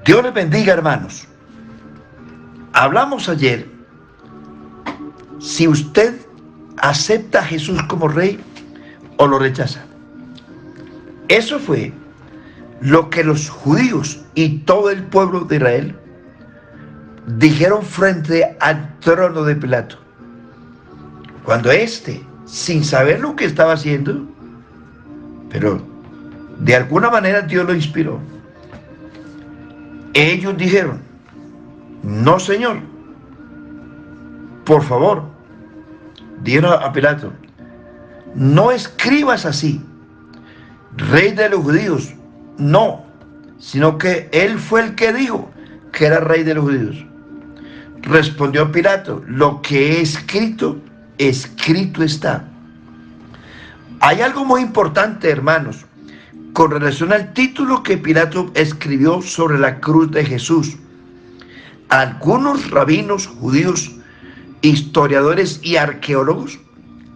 Dios les bendiga, hermanos. Hablamos ayer si usted acepta a Jesús como rey o lo rechaza. Eso fue lo que los judíos y todo el pueblo de Israel dijeron frente al trono de Pilato. Cuando éste, sin saber lo que estaba haciendo, pero de alguna manera Dios lo inspiró, ellos dijeron: no, Señor, por favor, dijeron a Pilato, no escribas así, rey de los judíos, no, sino que él fue el que dijo que era rey de los judíos. Respondió Pilato: lo que he escrito, escrito está. Hay algo muy importante, hermanos, con relación al título que Pilato escribió sobre la cruz de Jesús. Algunos rabinos judíos, historiadores y arqueólogos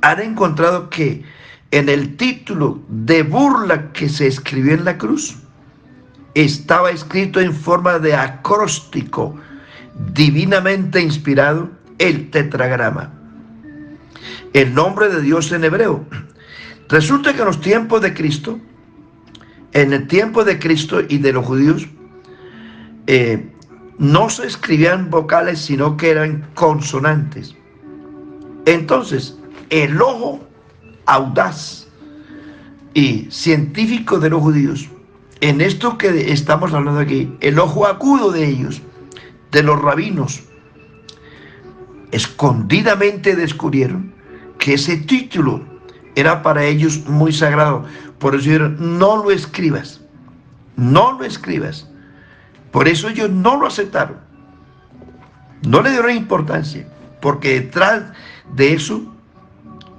han encontrado que en el título de burla que se escribió en la cruz estaba escrito en forma de acróstico, divinamente inspirado, el tetragrama, el nombre de Dios en hebreo. Resulta que en los tiempos de Cristo, en el tiempo de Cristo y de los judíos, no se escribían vocales, sino que eran consonantes. Entonces, el ojo audaz y científico de los judíos, en esto que estamos hablando aquí, el ojo agudo de ellos, de los rabinos, escondidamente descubrieron que ese título era para ellos muy sagrado. Por eso dijeron: no lo escribas, no lo escribas. Por eso ellos no lo aceptaron, no le dieron importancia, porque detrás de eso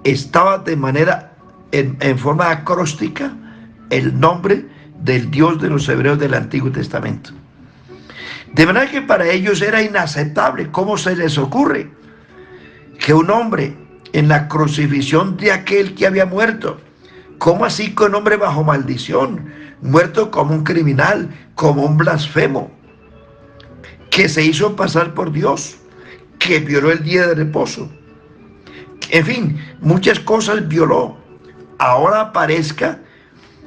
estaba de manera, en forma acróstica, el nombre del Dios de los hebreos del Antiguo Testamento. De manera que para ellos era inaceptable. ¿Cómo se les ocurre que un hombre en la crucifixión de aquel que había muerto, cómo así que un hombre bajo maldición, muerto como un criminal, como un blasfemo, que se hizo pasar por Dios, que violó el día de reposo, en fin, muchas cosas violó, ahora aparezca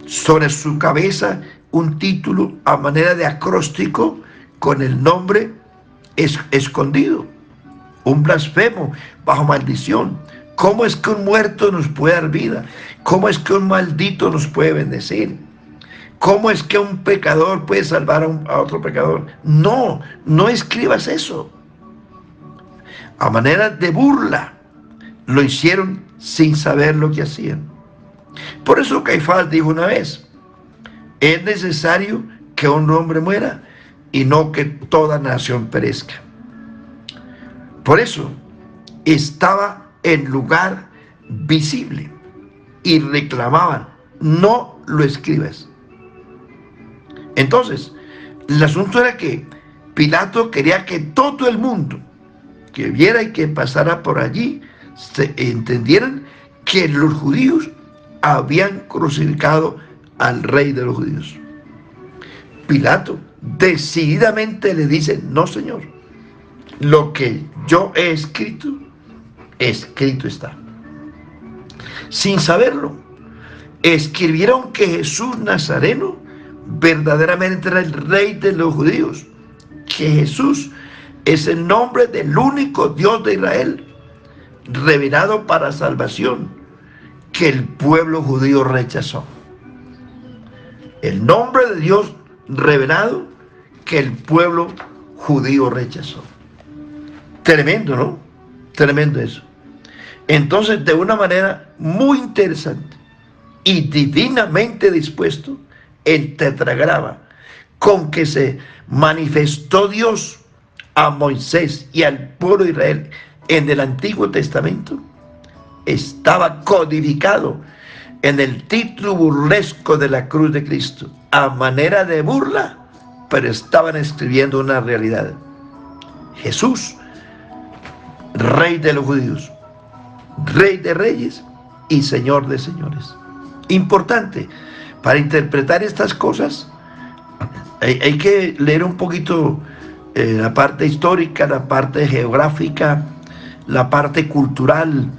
sobre su cabeza un título a manera de acróstico con el nombre escondido? Un blasfemo bajo maldición. ¿Cómo es que un muerto nos puede dar vida? ¿Cómo es que un maldito nos puede bendecir? ¿Cómo es que un pecador puede salvar a otro pecador? No, no escribas eso. A manera de burla, lo hicieron sin saber lo que hacían. Por eso Caifás dijo una vez: es necesario que un hombre muera y no que toda nación perezca. Por eso estaba en lugar visible y reclamaban: no lo escribas. Entonces, el asunto era que Pilato quería que todo el mundo que viera y que pasara por allí se entendieran que los judíos habían crucificado al rey de los judíos. Pilato decididamente le dice: no, Señor, lo que yo he escrito, escrito está. Sin saberlo, escribieron que Jesús Nazareno verdaderamente era el rey de los judíos, que Jesús es el nombre del único Dios de Israel, revelado para salvación, que el pueblo judío rechazó. El nombre de Dios revelado que el pueblo judío rechazó. Tremendo, ¿no? Tremendo eso. Entonces, de una manera muy interesante y divinamente dispuesto, el tetragrama con que se manifestó Dios a Moisés y al pueblo de Israel en el Antiguo Testamento estaba codificado en el título burlesco de la cruz de Cristo, a manera de burla, pero estaban escribiendo una realidad. Jesús, Rey de los judíos, Rey de reyes y Señor de señores. Importante, para interpretar estas cosas Hay que leer un poquito la parte histórica, la parte geográfica, la parte cultural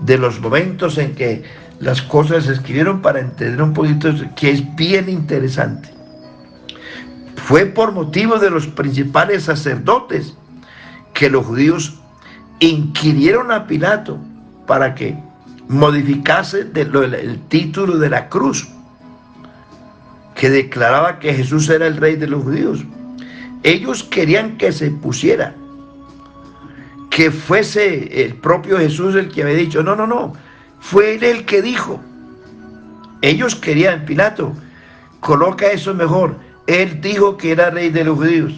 de los momentos en que las cosas se escribieron para entender un poquito, que es bien interesante. Fue por motivo de los principales sacerdotes que los judíos inquirieron a Pilato para que modificase el título de la cruz, que declaraba que Jesús era el rey de los judíos. Ellos querían que se pusiera, que fuese el propio Jesús el que había dicho. No, no, no, fue él el que dijo. Ellos querían, Pilato, coloca eso mejor, él dijo que era rey de los judíos.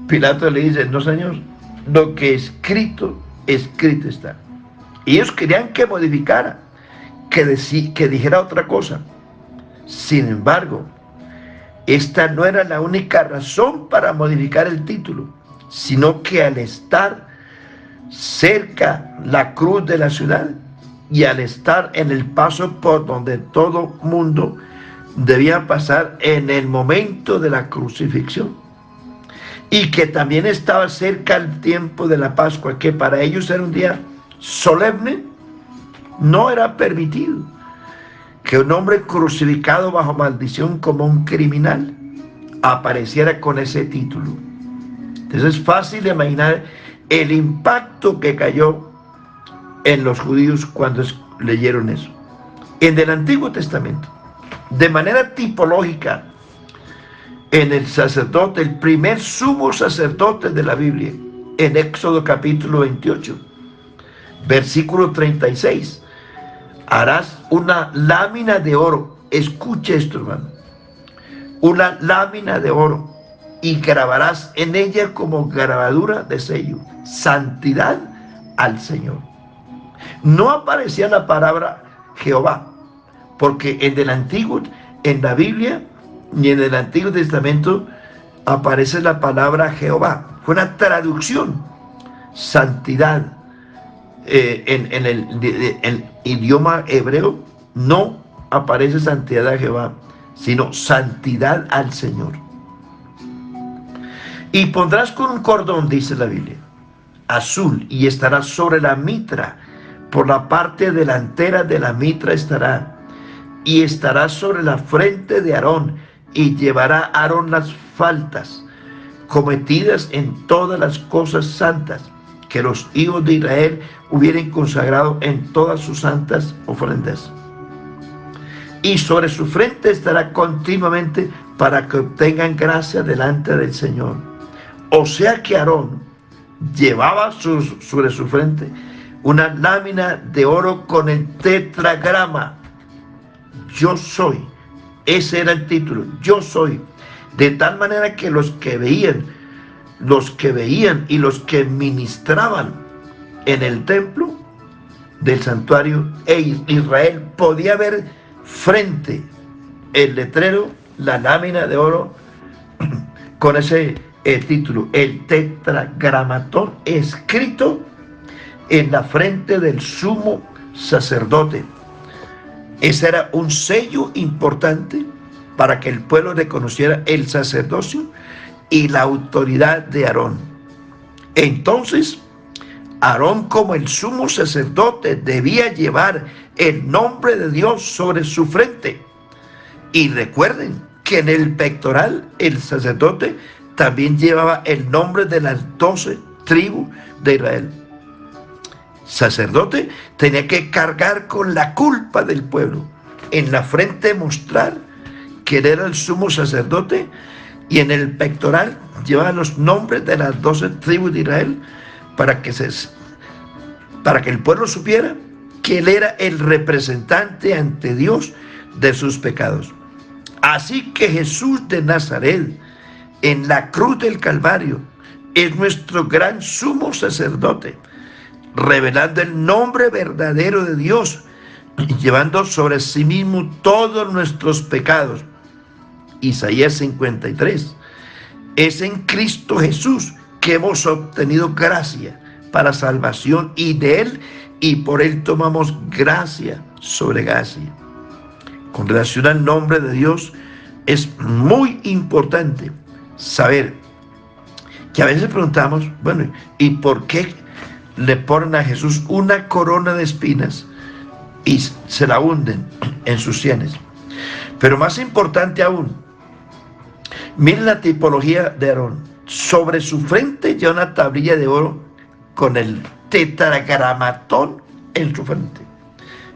Pilato le dice, no señor, lo que escrito, escrito está. Y ellos querían que modificara, que dijera otra cosa. Sin embargo, esta no era la única razón para modificar el título, sino que al estar cerca la cruz de la ciudad y al estar en el paso por donde todo mundo debía pasar en el momento de la crucifixión, y que también estaba cerca el tiempo de la Pascua, que para ellos era un día solemne, no era permitido que un hombre crucificado bajo maldición como un criminal apareciera con ese título. Entonces es fácil de imaginar el impacto que cayó en los judíos cuando leyeron eso. En el Antiguo Testamento, de manera tipológica, en el sacerdote, el primer sumo sacerdote de la Biblia, en Éxodo capítulo 28, versículo 36, harás una lámina de oro. Escuche esto, hermano. Una lámina de oro, y grabarás en ella como grabadura de sello, santidad al Señor. No aparecía la palabra Jehová, porque en la Biblia, ni en el Antiguo Testamento aparece la palabra Jehová. Fue una traducción. Santidad. En el idioma hebreo no aparece santidad a Jehová, sino santidad al Señor. Y pondrás con un cordón, dice la Biblia, azul, y estará sobre la mitra, por la parte delantera de la mitra estará, y estará sobre la frente de Aarón, y llevará Aarón las faltas cometidas en todas las cosas santas que los hijos de Israel hubieran consagrado en todas sus santas ofrendas. Y sobre su frente estará continuamente para que obtengan gracia delante del Señor. O sea que Aarón llevaba sobre su frente una lámina de oro con el tetragrama. Yo soy. Ese era el título. Yo soy. De tal manera que los que veían y los que ministraban en el templo del santuario Israel podía ver frente el letrero, la lámina de oro con ese título, el tetragramatón, escrito en la frente del sumo sacerdote. Ese era un sello importante para que el pueblo reconociera el sacerdocio y la autoridad de Aarón. Entonces, Aarón, como el sumo sacerdote, debía llevar el nombre de Dios sobre su frente. Y recuerden que en el pectoral el sacerdote también llevaba el nombre de las 12 tribus de Israel. Sacerdote tenía que cargar con la culpa del pueblo. En la frente mostrar que él era el sumo sacerdote, y en el pectoral llevaba los nombres de las 12 tribus de Israel para que el pueblo supiera que él era el representante ante Dios de sus pecados. Así que Jesús de Nazaret, en la cruz del Calvario, es nuestro gran sumo sacerdote, revelando el nombre verdadero de Dios y llevando sobre sí mismo todos nuestros pecados. Isaías 53. Es en Cristo Jesús que hemos obtenido gracia para salvación, y de Él y por Él tomamos gracia sobre gracia. Con relación al nombre de Dios, Es muy importante saber que a veces preguntamos, bueno, ¿y por qué le ponen a Jesús una corona de espinas y se la hunden en sus sienes? Pero más importante aún, miren la tipología de Aarón. Sobre su frente lleva una tablilla de oro con el tetragramatón en su frente.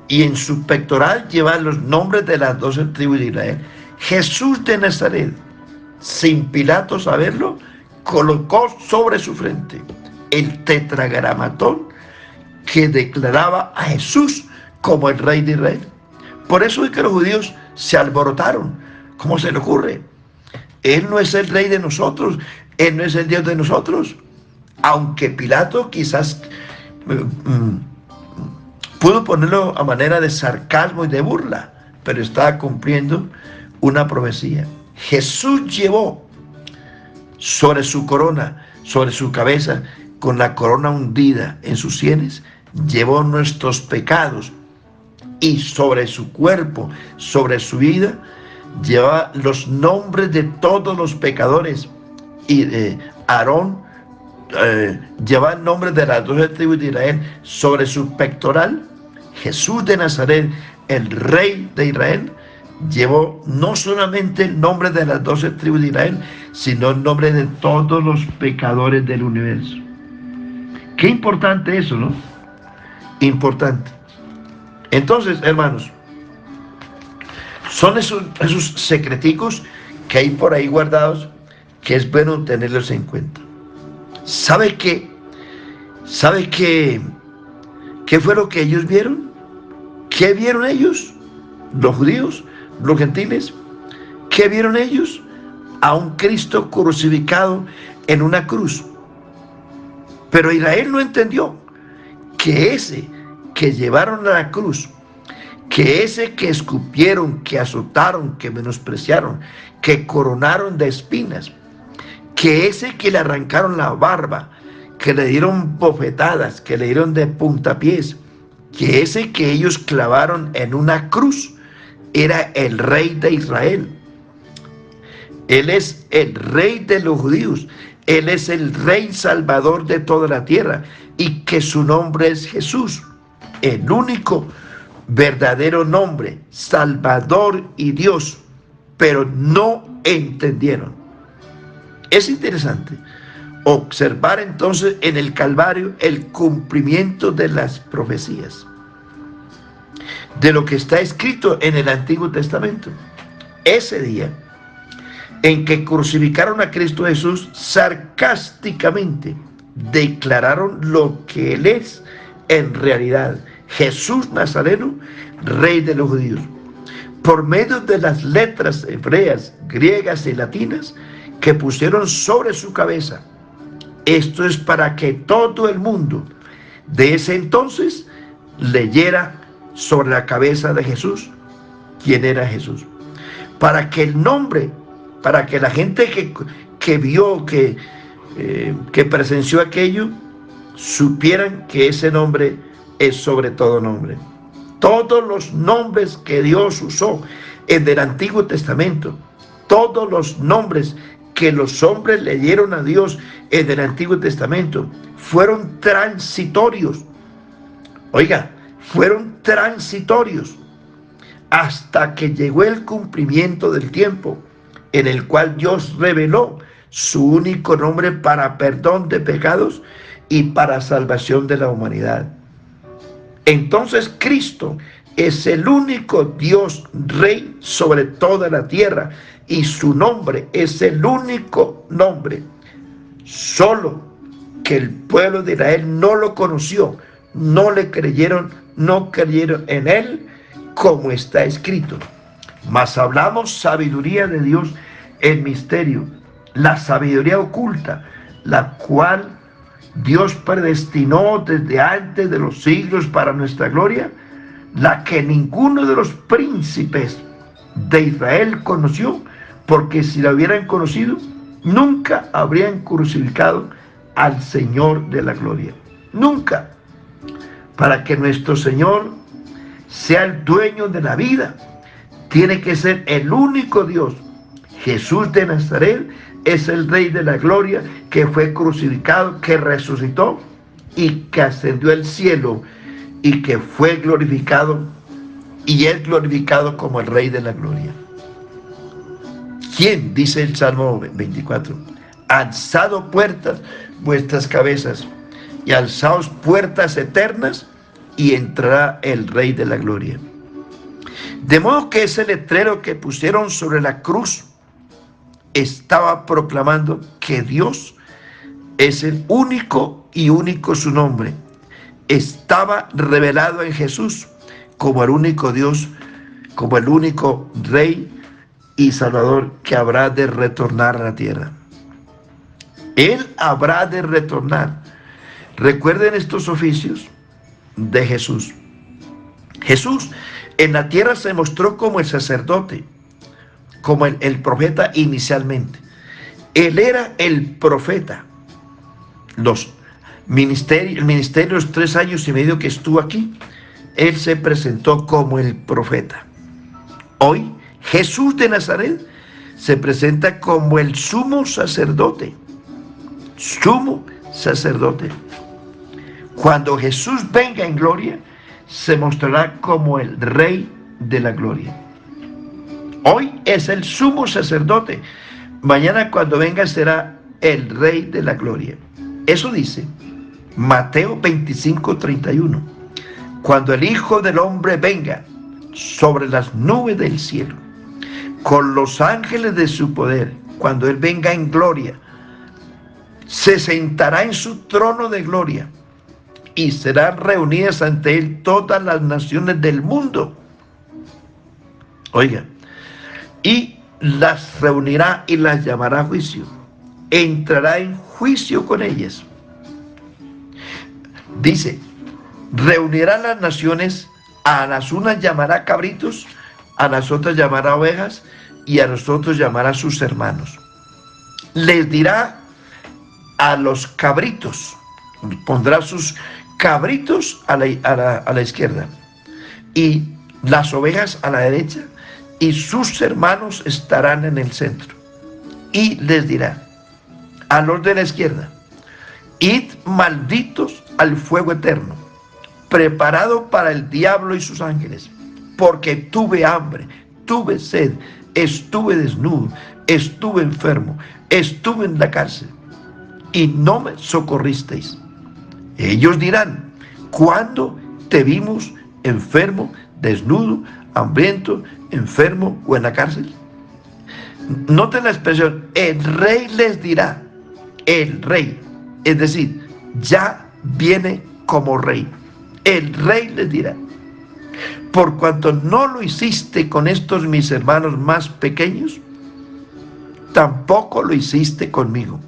Y en su pectoral lleva los nombres de las 12 tribus de Israel. Jesús de Nazaret, sin Pilato saberlo, colocó sobre su frente el tetragramatón que declaraba a Jesús como el rey de Israel. Por eso es que los judíos se alborotaron. ¿Cómo se le ocurre? Él no es el rey de nosotros, Él no es el Dios de nosotros. Aunque Pilato quizás pudo ponerlo a manera de sarcasmo y de burla, pero estaba cumpliendo una profecía. Jesús llevó sobre su corona, sobre su cabeza, con la corona hundida en sus sienes, llevó nuestros pecados, y sobre su cuerpo, sobre su vida, lleva los nombres de todos los pecadores. Y Aarón lleva el nombre de las 12 tribus de Israel sobre su pectoral. Jesús de Nazaret, el rey de Israel, llevó no solamente el nombre de las 12 tribus de Israel, sino el nombre de todos los pecadores del universo. Qué importante eso, ¿no? Importante. Entonces, hermanos, son esos secreticos que hay por ahí guardados, que es bueno tenerlos en cuenta. ¿Sabe qué? ¿Sabe qué? ¿Qué fue lo que ellos vieron? ¿Qué vieron ellos? Los judíos, los gentiles. ¿Qué vieron ellos? A un Cristo crucificado en una cruz. Pero Israel no entendió que ese que llevaron a la cruz, que ese que escupieron, que azotaron, que menospreciaron, que coronaron de espinas, que ese que le arrancaron la barba, que le dieron bofetadas, que le dieron de puntapiés, que ese que ellos clavaron en una cruz, era el rey de Israel. Él es el rey de los judíos. Él es el rey salvador de toda la tierra, y que su nombre es Jesús, el único verdadero nombre, Salvador y Dios. Pero no entendieron. Es interesante observar entonces en el Calvario el cumplimiento de las profecías, de lo que está escrito en el Antiguo Testamento. Ese día en que crucificaron a Cristo Jesús, sarcásticamente declararon lo que Él es en realidad: Jesús Nazareno, rey de los judíos. Por medio de las letras hebreas, griegas y latinas que pusieron sobre su cabeza. Esto es para que todo el mundo de ese entonces leyera sobre la cabeza de Jesús quién era Jesús. Para que el nombre, para que la gente que vio, que presenció aquello, supieran que ese nombre es sobre todo nombre. Todos los nombres que Dios usó en el Antiguo Testamento, todos los nombres que los hombres le dieron a Dios en el Antiguo Testamento, fueron transitorios. Oiga, fueron transitorios hasta que llegó el cumplimiento del tiempo, en el cual Dios reveló su único nombre para perdón de pecados y para salvación de la humanidad. Entonces Cristo es el único Dios Rey sobre toda la tierra, y su nombre es el único nombre. Solo que el pueblo de Israel no lo conoció, no le creyeron, no creyeron en él, como está escrito. Mas hablamos sabiduría de Dios en misterio, la sabiduría oculta, la cual Dios predestinó desde antes de los siglos para nuestra gloria, la que ninguno de los príncipes de Israel conoció, porque si la hubieran conocido, nunca habrían crucificado al Señor de la gloria. Nunca. Para que nuestro Señor sea el dueño de la vida, tiene que ser el único Dios, Jesús de Nazaret es el Rey de la gloria, que fue crucificado, que resucitó y que ascendió al cielo y que fue glorificado y es glorificado como el Rey de la gloria. ¿Quién? Dice el Salmo 24. Alzado puertas vuestras cabezas y alzaos puertas eternas, y entrará el Rey de la gloria. De modo que ese letrero que pusieron sobre la cruz estaba proclamando que Dios es el único y único su nombre. Estaba revelado en Jesús como el único Dios, como el único Rey y Salvador que habrá de retornar a la tierra. Él habrá de retornar. Recuerden estos oficios de Jesús. Jesús en la tierra se mostró como el sacerdote, como el profeta inicialmente. Él era el profeta. El ministerio, los 3 años y medio que estuvo aquí, Él se presentó como el profeta. Hoy Jesús de Nazaret se presenta como el sumo sacerdote. Sumo sacerdote. Cuando Jesús venga en gloria, se mostrará como el Rey de la gloria. Hoy es el sumo sacerdote. Mañana cuando venga será el Rey de la gloria. Eso dice Mateo 25:31. Cuando el Hijo del Hombre venga sobre las nubes del cielo, con los ángeles de su poder, cuando Él venga en gloria, se sentará en su trono de gloria y serán reunidas ante Él todas las naciones del mundo. Oiga, y las reunirá y las llamará a juicio. Entrará en juicio con ellas. Dice, reunirá las naciones, a las unas llamará cabritos, a las otras llamará ovejas, y a los otros llamará sus hermanos. Les dirá a los cabritos, pondrá sus cabritos a la izquierda, y las ovejas a la derecha, y sus hermanos estarán en el centro. Y les dirá a los de la izquierda, id malditos al fuego eterno, preparado para el diablo y sus ángeles, porque tuve hambre, tuve sed, estuve desnudo, estuve enfermo, estuve en la cárcel, y no me socorristeis. Ellos dirán, ¿cuándo te vimos enfermo, desnudo, hambriento, enfermo o en la cárcel? Noten la expresión, el Rey les dirá, el Rey, es decir, ya viene como Rey. El Rey les dirá, por cuanto no lo hiciste con estos mis hermanos más pequeños, tampoco lo hiciste conmigo.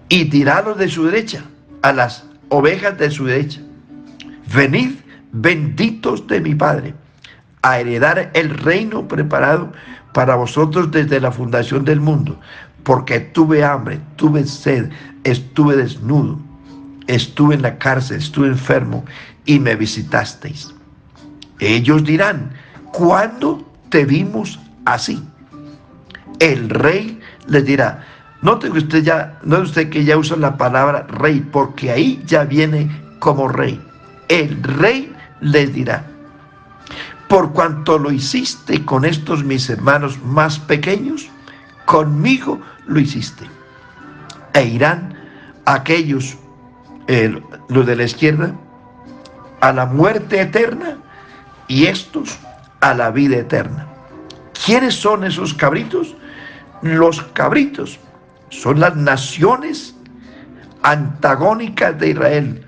Y dirá a los de su derecha, a las ovejas de su derecha, venid benditos de mi Padre, a heredar el reino preparado para vosotros desde la fundación del mundo, porque tuve hambre, tuve sed, estuve desnudo, estuve en la cárcel, estuve enfermo, y me visitasteis. Ellos dirán, ¿cuándo te vimos así? El Rey les dirá, note usted que ya usa la palabra Rey, porque ahí ya viene como Rey. El Rey les dirá, por cuanto lo hiciste con estos mis hermanos más pequeños, conmigo lo hiciste. E irán aquellos, los de la izquierda, a la muerte eterna, y estos a la vida eterna. ¿Quiénes son esos cabritos? Los cabritos son las naciones antagónicas de Israel,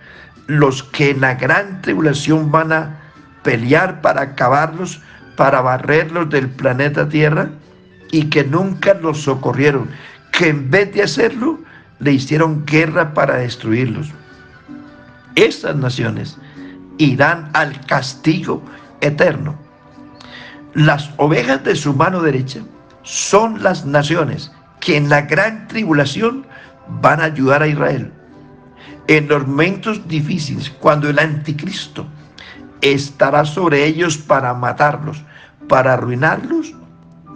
los que en la gran tribulación van a pelear para acabarlos, para barrerlos del planeta Tierra, y que nunca los socorrieron, que en vez de hacerlo, le hicieron guerra para destruirlos. Estas naciones irán al castigo eterno. Las ovejas de su mano derecha son las naciones que en la gran tribulación van a ayudar a Israel. En los momentos difíciles, cuando el anticristo estará sobre ellos para matarlos, para arruinarlos,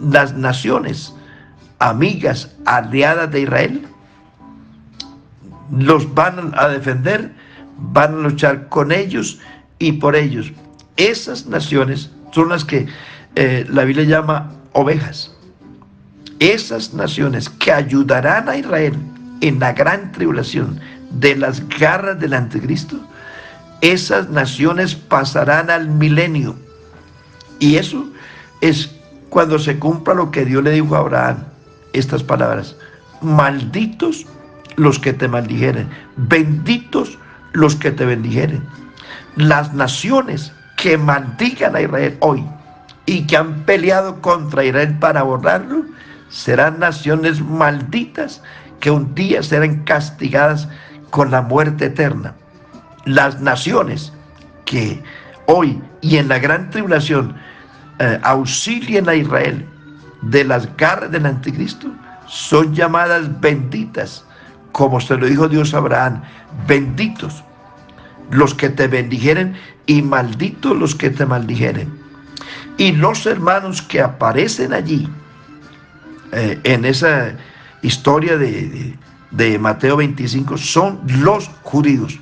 las naciones amigas, aliadas de Israel, los van a defender, van a luchar con ellos y por ellos. Esas naciones son las que la Biblia llama ovejas. Esas naciones que ayudarán a Israel en la gran tribulación de las garras del anticristo, esas naciones pasarán al milenio. Y eso es cuando se cumpla lo que Dios le dijo a Abraham, estas palabras: malditos los que te maldijeren, benditos los que te bendijeren. Las naciones que maldigan a Israel hoy y que han peleado contra Israel para borrarlo, serán naciones malditas que un día serán castigadas con la muerte eterna. Las naciones que hoy y en la gran tribulación auxilien a Israel de las garras del anticristo son llamadas benditas, como se lo dijo Dios a Abraham: benditos los que te bendijeren y malditos los que te maldijeren. Y los hermanos que aparecen allí en esa historia de Mateo 25 son los judíos.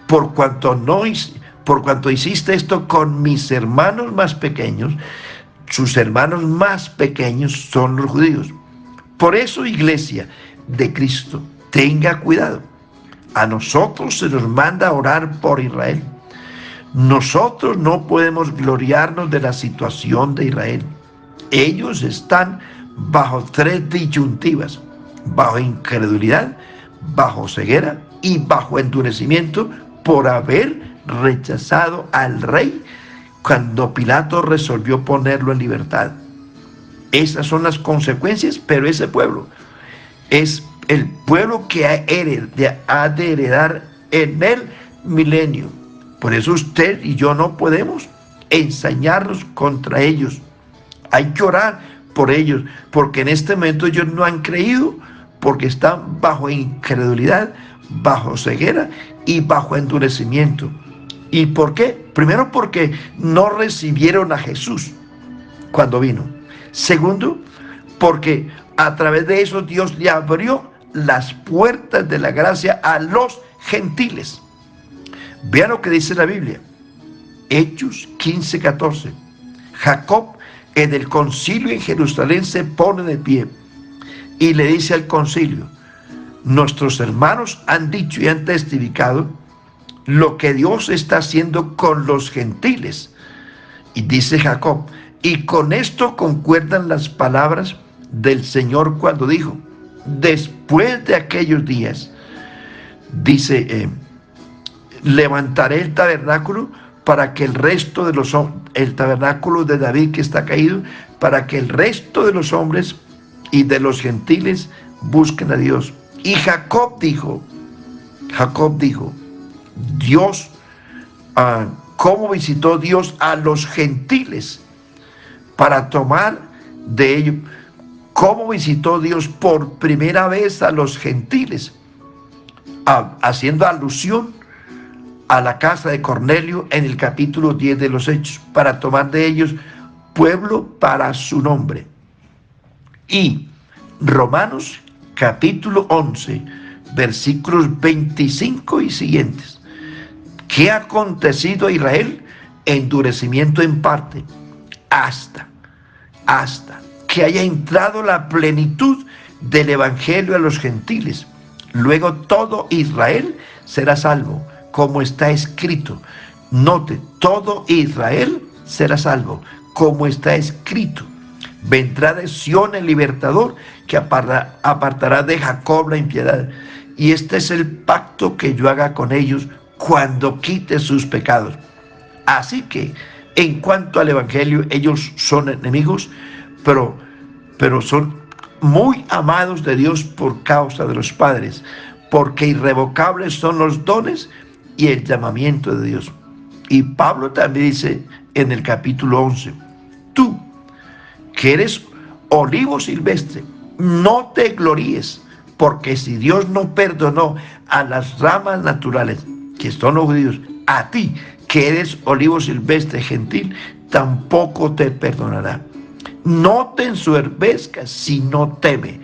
Por cuanto hiciste esto con mis hermanos más pequeños, sus hermanos más pequeños son los judíos. Por eso, iglesia de Cristo, tenga cuidado. A nosotros se nos manda a orar por Israel. Nosotros no podemos gloriarnos de la situación de Israel. Ellos están bajo tres disyuntivas: bajo incredulidad, bajo ceguera y bajo endurecimiento por haber rechazado al rey cuando Pilato resolvió ponerlo en libertad. Esas son las consecuencias, pero ese pueblo es el pueblo que ha de heredar en el milenio. Por eso usted y yo no podemos ensañarnos contra ellos. Hay que orar por ellos, porque en este momento ellos no han creído, porque están bajo incredulidad, bajo ceguera y bajo endurecimiento. ¿Y por qué? Primero, porque no recibieron a Jesús cuando vino. Segundo, porque a través de eso Dios le abrió las puertas de la gracia a los gentiles. Vean lo que dice la Biblia, Hechos 15:14. Jacob en el concilio en Jerusalén se pone de pie y le dice al concilio: nuestros hermanos han dicho y han testificado lo que Dios está haciendo con los gentiles. Y dice Jacob: y con esto concuerdan las palabras del Señor cuando dijo: después de aquellos días, dice, levantaré el tabernáculo para que el resto de los hombres, el tabernáculo de David que está caído, para que el resto de los hombres y de los gentiles busquen a Dios. Y Jacob dijo, Dios, ¿cómo visitó Dios a los gentiles para tomar de ellos? ¿Cómo visitó Dios por primera vez a los gentiles? Haciendo alusión a la casa de Cornelio en el capítulo 10 de los Hechos, para tomar de ellos pueblo para su nombre. Y Romanos capítulo 11, versículos 25 y siguientes. ¿Qué ha acontecido a Israel? Endurecimiento en parte, hasta que haya entrado la plenitud del evangelio a los gentiles. Luego todo Israel será salvo, como está escrito. Note, todo Israel será salvo, como está escrito. Vendrá de Sión el libertador, que apartará de Jacob la impiedad. Y este es el pacto que yo haga con ellos cuando quite sus pecados. Así que, en cuanto al evangelio, ellos son enemigos, pero son muy amados de Dios por causa de los padres, porque irrevocables son los dones y el llamamiento de Dios. Y Pablo también dice en el capítulo 11, tú, que eres olivo silvestre, no te gloríes, porque si Dios no perdonó a las ramas naturales, que son los judíos, a ti, que eres olivo silvestre gentil, tampoco te perdonará. No te ensoberbezcas, sino teme.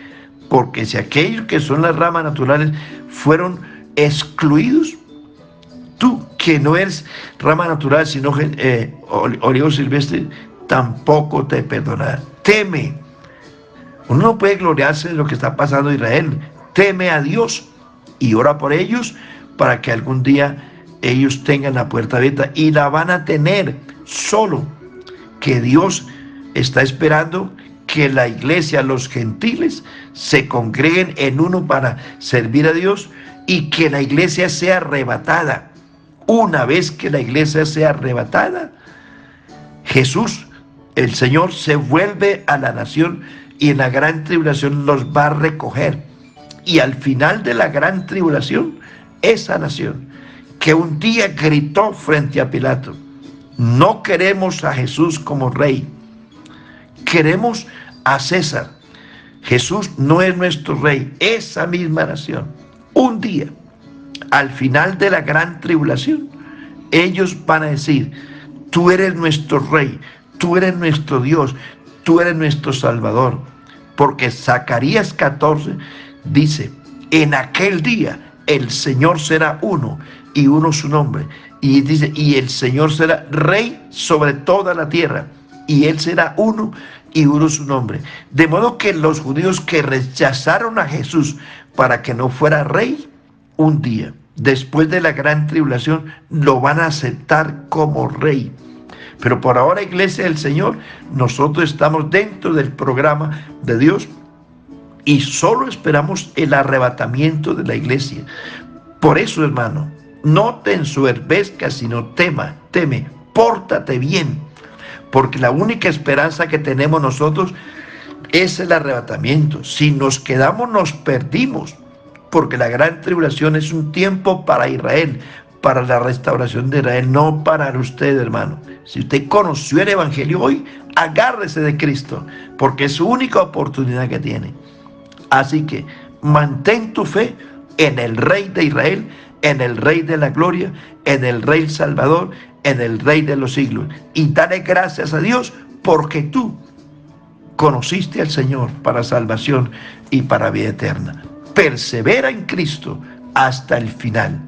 Porque si aquellos que son las ramas naturales fueron excluidos, tú que no eres rama natural, sino olivo silvestre, tampoco te perdonará. Teme. Uno no puede gloriarse de lo que está pasando en Israel. Teme a Dios y ora por ellos para que algún día ellos tengan la puerta abierta, y la van a tener, solo que Dios está esperando que la iglesia, los gentiles, se congreguen en uno para servir a Dios, y que la iglesia sea arrebatada. Una vez que la iglesia sea arrebatada, Jesús, el Señor, se vuelve a la nación y en la gran tribulación los va a recoger. Y al final de la gran tribulación, esa nación que un día gritó frente a Pilato: no queremos a Jesús como rey, queremos a César. Jesús no es nuestro rey. Esa misma nación, un día, al final de la gran tribulación, ellos van a decir: tú eres nuestro rey, tú eres nuestro Dios, tú eres nuestro Salvador. Porque Zacarías 14 dice: en aquel día el Señor será uno, y uno su nombre. Y dice: y el Señor será rey sobre toda la tierra, y él será uno, y uno su nombre. De modo que los judíos que rechazaron a Jesús para que no fuera rey, un día, después de la gran tribulación, lo van a aceptar como rey. Pero por ahora, iglesia del Señor, nosotros estamos dentro del programa de Dios y solo esperamos el arrebatamiento de la iglesia. Por eso, hermano, no te ensoberbezcas, sino teme, pórtate bien, porque la única esperanza que tenemos nosotros es el arrebatamiento. Si nos quedamos, nos perdimos, porque la gran tribulación es un tiempo para Israel, para la restauración de Israel, no para usted, hermano. Si usted conoció el Evangelio hoy, agárrese de Cristo, porque es su única oportunidad que tiene. Así que mantén tu fe en el Rey de Israel, en el Rey de la gloria, en el Rey Salvador, en el Rey de los siglos. Y dale gracias a Dios porque tú conociste al Señor para salvación y para vida eterna. Persevera en Cristo hasta el final.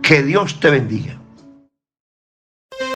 Que Dios te bendiga.